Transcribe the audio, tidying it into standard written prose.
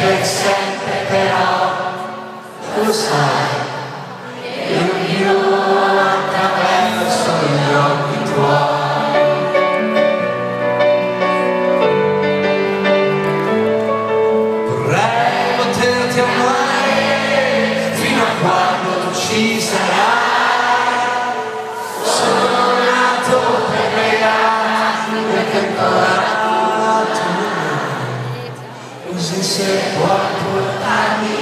per sempre però, lo sai, io attraverso gli occhi tuoi. Vorrei poterti amare fino a quando tu ci sarai. Sono nato per regarti perché ancora tu non hai. Così se puoi portarmi